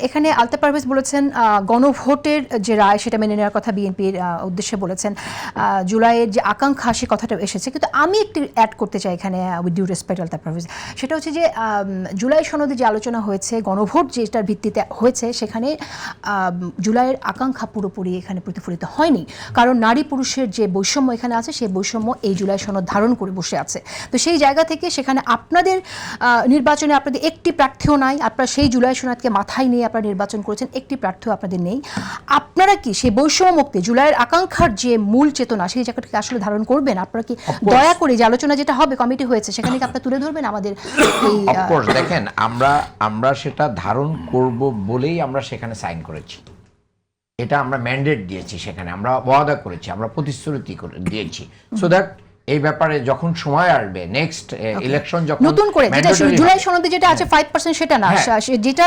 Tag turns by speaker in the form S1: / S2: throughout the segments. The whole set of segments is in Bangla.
S1: এখানে আলতাফ পারভেজ বলেছেন গণভোটের যে রায় সেটা মেনে নেওয়ার কথা বিএনপির উদ্দেশ্যে বলেছেন, জুলাইয়ের যে আকাঙ্ক্ষা সে কথাটা এসেছে, কিন্তু আমি একটু অ্যাড করতে চাই এখানে with due respect Altaf Parvez. সেটা হচ্ছে যে জুলাই সনদে যে আলোচনা হয়েছে, গণভোট যেটার ভিত্তিতে হয়েছে, সেখানে জুলাইয়ের আকাঙ্ক্ষা পুরোপুরি এখানে প্রতিফলিত হয়নি। কারণ নারী পুরুষের যে বৈষম্য এখানে আছে, সেই বৈষম্য এই জুলাই সনদ ধারণ করে বসে আছে। তো সেই জায়গা থেকে সেখানে আপনাদের নির্বাচনে আপনাদের একটি প্রার্থীও নাই, আপনারা সেই জুলাই সনদকে মাথায় নিয়ে আপনারা নির্বাচন করেছেন, একটি প্রার্থীও আপনাদের নেই। আপনারা কি সেই বৈষম্য মুক্তি জুলাইয়ের আকাঙ্ক্ষার যে মূল চেতনা সেই জায়গাটাকে আসলে ধারণ করবেন? আপনারা কি দয়া করে যে আলোচনা যেটা হবে কমিটি হয়েছে সেখানে কি আপনারা তুলে ধরবেন আমাদের এই?
S2: অফকোর্স দেখেন, আমরা সেটা ধারণ করব বলেই আমরা সেখানে সাইন করেছি। এটা আমরা ম্যান্ডেট দিয়েছি, সেখানে আমরা ওয়াদা করেছি, আমরা প্রতিশ্রুতি দিয়েছি, সো দ্যাট এই ব্যাপারে যখন সময় আসবে নেক্সট ইলেকশন যখন
S1: নতুন করে যেটা জুলাই সনদে যেটা আছে 5% সেটা না, যেটা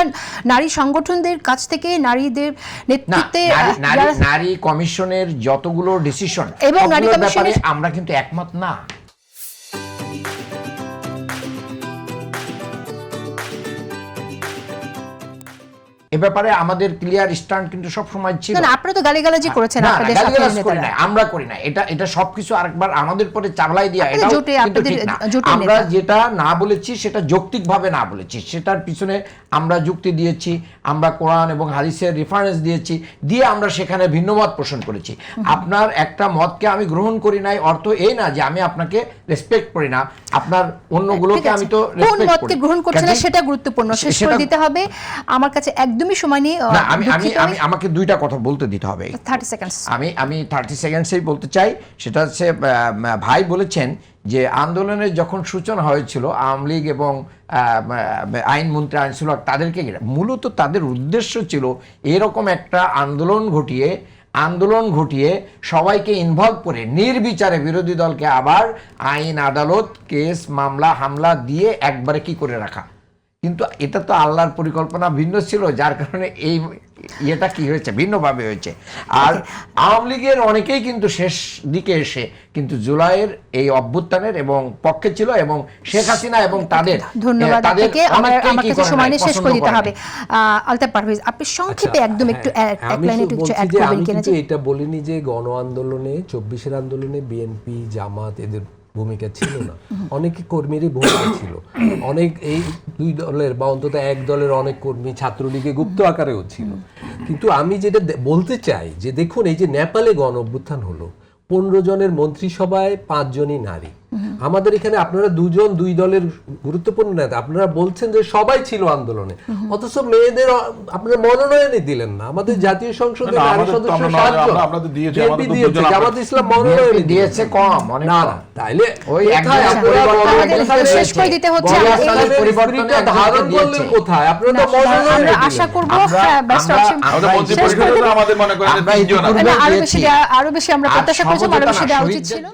S1: নারী সংগঠনদের কাছ থেকে নারীদের নেতৃত্বে
S2: নারী কমিশনের যতগুলো ডিসিশন
S1: এবং নারী কমিশনের
S2: আমরা কিন্তু একমত না। এ ব্যাপারে আমাদের ক্লিয়ার স্ট্যান্ড কিন্তু সব সময় ছিল।
S1: না, আপনারা তো গালিগালাজি করেছেন আপনাদের সাথে নেতারা।
S2: আমরা করি না, এটা সবকিছু আরেকবার আমাদের পরে চাবলাই দিয়া, এটা কিন্তু ঠিক না। আমরা যেটা না বলেছি সেটা যৌক্তিকভাবে না বলেছি, সেটার পিছনে আমরা যুক্তি দিয়েছি, আমরা কোরআন এবং হাদিসের রেফারেন্স দিয়েছি, দিয়ে আমরা সেখানে ভিন্নমত পোষণ করেছি। আপনার একটা মতকে আমি গ্রহণ করি নাই অর্থ এই না যে আমি আপনাকে রেসপেক্ট করি না, আপনার অন্যগুলোকে আমি তো রেসপেক্ট করি।
S1: কোন মতকে গ্রহণ করছেন না সেটা গুরুত্বপূর্ণ, শেষ করে দিতে হবে। আমার কাছে একদমই সময় নেই।
S2: আমি আমাকে দুইটা কথা বলতে দিতে হবে,
S1: 30 সেকেন্ডস।
S2: আমি 30 সেকেন্ডসেই বলতে চাই। সেটা হচ্ছে, ভাই বলেছেন যে আন্দোলনের যখন সূচনা হয়েছিল আওয়ামী লীগ এবং আইনমন্ত্রী আইনশৃঙ্খলা তাদেরকে মূলত তাদের উদ্দেশ্য ছিল এরকম একটা আন্দোলন ঘটিয়ে সবাইকে ইনভলভ করে নির্বিচারে বিরোধী দলকে আবার আইন আদালত কেস মামলা হামলা দিয়ে একবারে কি করে রাখা। কিন্তু এটা তো আল্লাহর পরিকল্পনা ভিন্ন ছিল, যার কারণে এই ইয়েটা কি হয়েছে, ভিন্নভাবে হয়েছে। আর আওয়ামী লীগের অনেকেই কিন্তু শেষ দিকে এসে কিন্তু জুলাইয়ের এই অভ্যুত্থানের এবং পক্ষে ছিল, এবং শেখ হাসিনা এবং তাদের
S1: ধন্যবাদ। আপনাকে আমার কাছে সময় নিয়ে শেষ করে দিতে হবে। আলতাফ পারভেজ, আপনি সংক্ষেপে একদম একটু এক লাইনে একটু অ্যাড করবেন কিনা?
S3: আমি এটা বলিনি যে গণ আন্দোলনে 24 আন্দোলনে বিএনপি জামাত এদের ভূমিকা ছিল না, অনেক কর্মীরই ভূমিকা ছিল। অনেক এই দুই দলের বা অন্তত এক দলের অনেক কর্মী ছাত্রলীগে গুপ্ত আকারেও ছিল। কিন্তু আমি যেটা বলতে চাই যে দেখুন, এই যে নেপালে গণ অভ্যুত্থান হলো, 15 জনের মন্ত্রিসভায় 5 জনই নারী। আমাদের এখানে আপনারা দুই দলের গুরুত্বপূর্ণ নেতা, আপনারা বলছেন যে সবাই ছিল আন্দোলনে, অথচ মেয়েদের আপনারা মনোনয়নই দিলেন না। আমাদের জাতীয় সংসদে নারী সদস্য 7 জন, বিএনপি দিয়েছে, জামাত ইসলাম মনোনয়ন দিয়েছে কম, না তাইলে ওই
S1: শেষ করে দিতে হচ্ছে।
S3: পরিবর্তনটা ধারণ করলেন কোথায়? আপনারা তো মনোনয়ন
S1: আশা করব বেস্ট অপশন আমাদের মনে করেন 3 জন, আরো বেশি আমরা প্রত্যাশা করেছিলাম, আরো বেশি দেওয়া উচিত ছিল।